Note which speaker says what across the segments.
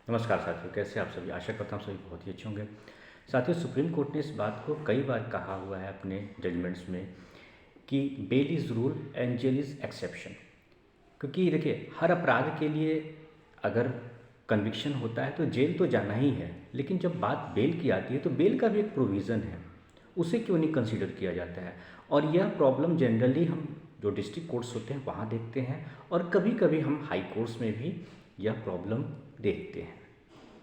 Speaker 1: नमस्कार साथियों, कैसे आप सभी। आशा करता हूँ सभी बहुत ही अच्छे होंगे। साथियों, सुप्रीम कोर्ट ने इस बात को कई बार कहा हुआ है अपने जजमेंट्स में कि bail is rule and jail is exception. क्योंकि देखिए, हर अपराध के लिए अगर कन्विक्शन होता है तो जेल तो जाना ही है, लेकिन जब बात बेल की आती है तो बेल का भी एक प्रोविज़न है, उसे क्यों नहीं कंसीडर किया जाता है। और यह प्रॉब्लम जनरली हम जो डिस्ट्रिक्ट कोर्ट्स होते हैं वहाँ देखते हैं, और कभी कभी हम हाई कोर्ट्स में भी यह प्रॉब्लम देखते हैं।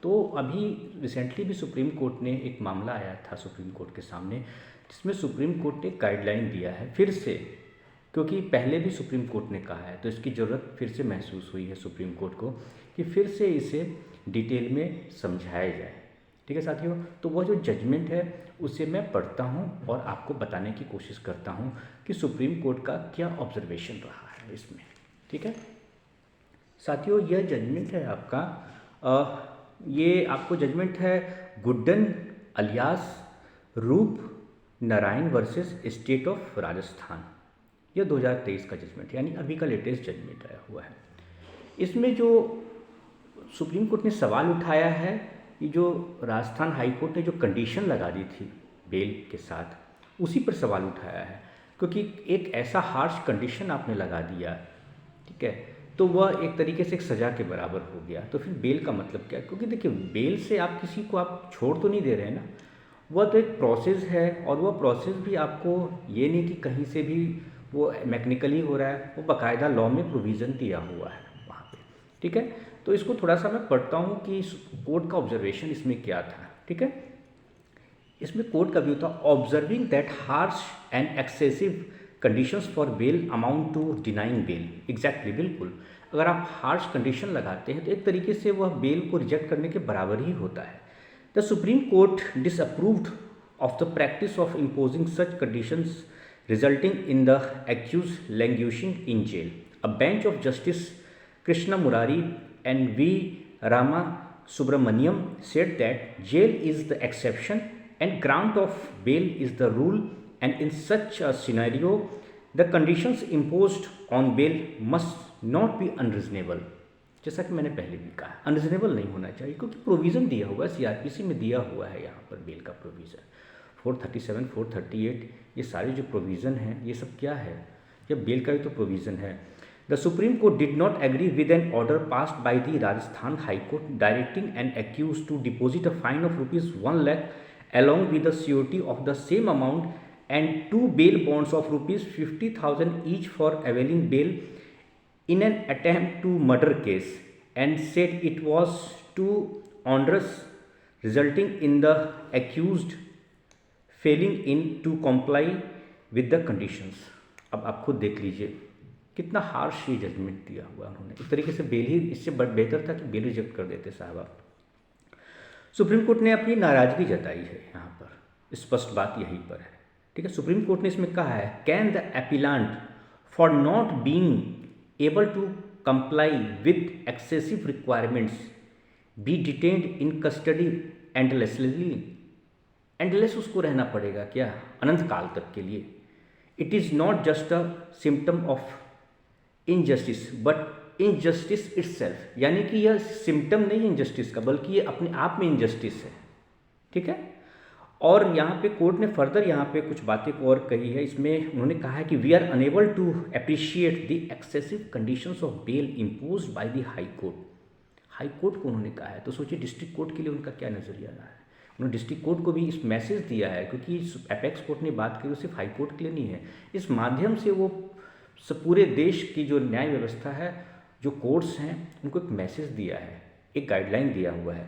Speaker 1: तो अभी रिसेंटली भी सुप्रीम कोर्ट ने एक मामला आया था सुप्रीम कोर्ट के सामने, जिसमें सुप्रीम कोर्ट ने गाइडलाइन दिया है फिर से। क्योंकि पहले भी सुप्रीम कोर्ट ने कहा है तो इसकी ज़रूरत फिर से महसूस हुई है सुप्रीम कोर्ट को कि फिर से इसे डिटेल में समझाया जाए। ठीक है साथियों, तो वह जो जजमेंट है उसे मैं पढ़ता हूँ और आपको बताने की कोशिश करता हूँ कि सुप्रीम कोर्ट का क्या ऑब्जर्वेशन रहा है इसमें। ठीक है साथियों, यह जजमेंट है आपका ये आपको जजमेंट है गुड्डन अलियास रूप Narayan versus state of Rajasthan. यह 2023 का जजमेंट यानी अभी का लेटेस्ट जजमेंट आया हुआ है। इसमें जो सुप्रीम कोर्ट ने सवाल उठाया है कि जो राजस्थान हाई कोर्ट ने जो कंडीशन लगा दी थी बेल के साथ, उसी पर सवाल उठाया है। क्योंकि एक ऐसा हार्श कंडीशन आपने लगा दिया, ठीक है, तो वह एक तरीके से एक सज़ा के बराबर हो गया। तो फिर बेल का मतलब क्या? क्योंकि देखिए, बेल से आप किसी को आप छोड़ तो नहीं दे रहे हैं ना, वह तो एक प्रोसेस है, और वह प्रोसेस भी आपको ये नहीं कि कहीं से भी वो मैकेनिकली हो रहा है, वो बाकायदा लॉ में प्रोविज़न दिया हुआ है वहाँ पे। ठीक है, तो इसको थोड़ा सा मैं पढ़ता हूँ कि कोर्ट का ऑब्जर्वेशन इसमें क्या था। ठीक है, इसमें कोर्ट का व्यू था observing that harsh and excessive conditions for bail amount to denying bail. Exactly, बिल्कुल। अगर आप हार्श कंडीशन लगाते हैं तो एक तरीके से वह बेल को रिजेक्ट करने के बराबर ही होता है। The Supreme Court disapproved of the practice of imposing such conditions resulting in the accused languishing in jail. A bench of justice Krishna Murari and V Rama Subramaniam said that jail is the exception and grant of bail is the rule, and in such a scenario the conditions imposed on bail must not be unreasonable। जैसा कि मैंने पहले भी कहा, unreasonable नहीं होना चाहिए, क्योंकि प्रोविज़न दिया हुआ है, सीआरपीसी में दिया हुआ है यहाँ पर बेल का प्रोविज़न 437 438, ये सारे जो प्रोविज़न हैं ये सब क्या है? ये बेल का ही तो प्रोविज़न है। The Supreme Court did not agree with an order passed by the Rajasthan High Court directing an accused to deposit a fine of rupees 1 lakh along with the surety of the same amount and 2 bail bonds of rupees 50,000 each for availing bail in an attempt to murder case, and said it was too onerous, resulting in the accused failing in to comply with the conditions। अब आप खुद देख लीजिए कितना harsh ये judgement दिया हुआ उन्होंने। एक तरीके से बेल ही इससे बेहतर था कि बेल रिजेक्ट कर देते साहब आप। सुप्रीम कोर्ट ने अपनी नाराज़गी जताई है यहाँ पर, स्पष्ट बात यहीं पर है। ठीक है, सुप्रीम कोर्ट ने इसमें कहा है can the appellant for not being able to comply with excessive requirements be detained in custody endlessly. Endless उसको रहना पड़ेगा क्या? अनंत काल तक के लिए। It is not just a symptom of injustice but injustice itself, यानी कि यह सिम्टम नहीं है इनजस्टिस का, बल्कि ये अपने आप में इनजस्टिस है। ठीक है, और यहाँ पे कोर्ट ने फर्दर यहाँ पे कुछ बातें और कही है। इसमें उन्होंने कहा है कि we are unable to appreciate the excessive conditions of bail imposed by the high court. High court को उन्होंने कहा है, तो सोचिए डिस्ट्रिक्ट कोर्ट के लिए उनका क्या नज़रिया रहा है। उन्होंने डिस्ट्रिक्ट कोर्ट को भी इस मैसेज दिया है, क्योंकि एपेक्स कोर्ट ने बात की वो सिर्फ हाई कोर्ट के लिए नहीं है। इस माध्यम से वो पूरे देश की जो न्याय व्यवस्था है, जो कोर्ट्स हैं, उनको एक मैसेज दिया है, एक गाइडलाइन दिया हुआ है।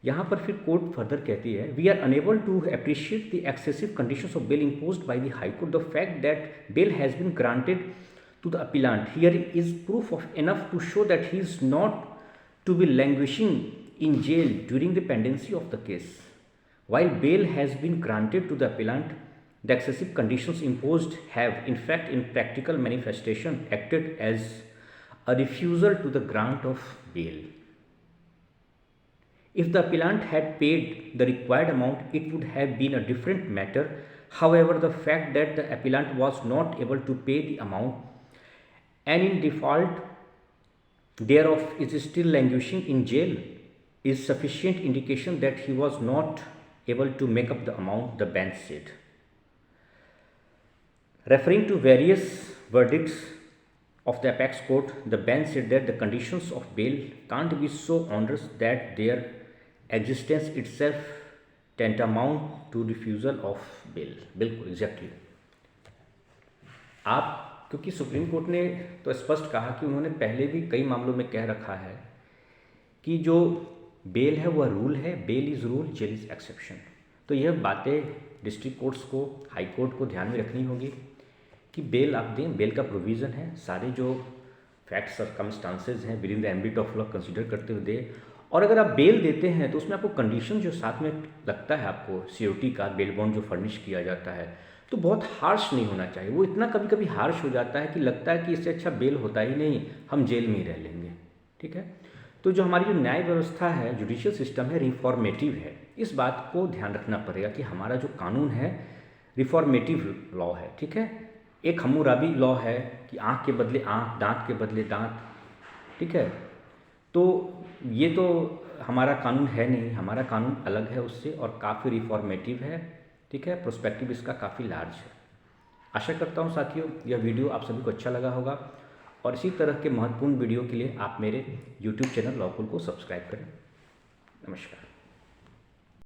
Speaker 1: यहाँ पर फिर कोर्ट फर्दर कहती है we are unable to appreciate the excessive conditions of bail imposed by the high court. The fact that bail has been granted to the appellant here is proof of enough to show that he is not to be languishing in jail during the pendency of the case. While bail has been granted to the appellant, the excessive conditions imposed have, in fact, in practical manifestation, acted as a refusal to the grant of bail. If the appellant had paid the required amount, it would have been a different matter. However, the fact that the appellant was not able to pay the amount and in default thereof is still languishing in jail is sufficient indication that he was not able to make up the amount, the bench said. Referring to various verdicts of the apex court, the bench said that the conditions of bail can't be so onerous that their existence itself tantamount to refusal of bail. बिल्कुल exactly आप, क्योंकि supreme court ने तो स्पष्ट कहा कि उन्होंने पहले भी कई मामलों में कह रखा है कि जो बेल है वह रूल है, bail is rule, jail is exception. तो यह बातें डिस्ट्रिक्ट कोर्ट्स को, हाई कोर्ट को ध्यान में रखनी होगी कि बेल आप दें, बेल का प्रोविज़न है, सारे जो फैक्ट सर्कमस्टांसेस हैं with in the ambit of law consider करते हुए दे। और अगर आप बेल देते हैं तो उसमें आपको कंडीशन जो साथ में लगता है, आपको सियोरिटी का बेल बॉन्ड जो फर्निश किया जाता है, तो बहुत हार्श नहीं होना चाहिए। वो इतना कभी कभी हार्श हो जाता है कि लगता है कि इससे अच्छा बेल होता ही नहीं, हम जेल में ही रह लेंगे। ठीक है, तो जो हमारी जो न्याय व्यवस्था है, जुडिशियल सिस्टम है, रिफॉर्मेटिव है। इस बात को ध्यान रखना पड़ेगा कि हमारा जो कानून है रिफॉर्मेटिव लॉ है। ठीक है, एक हम्मुराबी लॉ है कि आँख के बदले आँख, दांत के बदले दांत। ठीक है, तो ये तो हमारा कानून है नहीं, हमारा कानून अलग है उससे और काफ़ी रिफॉर्मेटिव है। ठीक है, प्रोस्पेक्टिव इसका काफ़ी लार्ज है। आशा करता हूँ साथियों यह वीडियो आप सभी को अच्छा लगा होगा और इसी तरह के महत्वपूर्ण वीडियो के लिए आप मेरे YouTube चैनल लॉकुल को सब्सक्राइब करें। नमस्कार।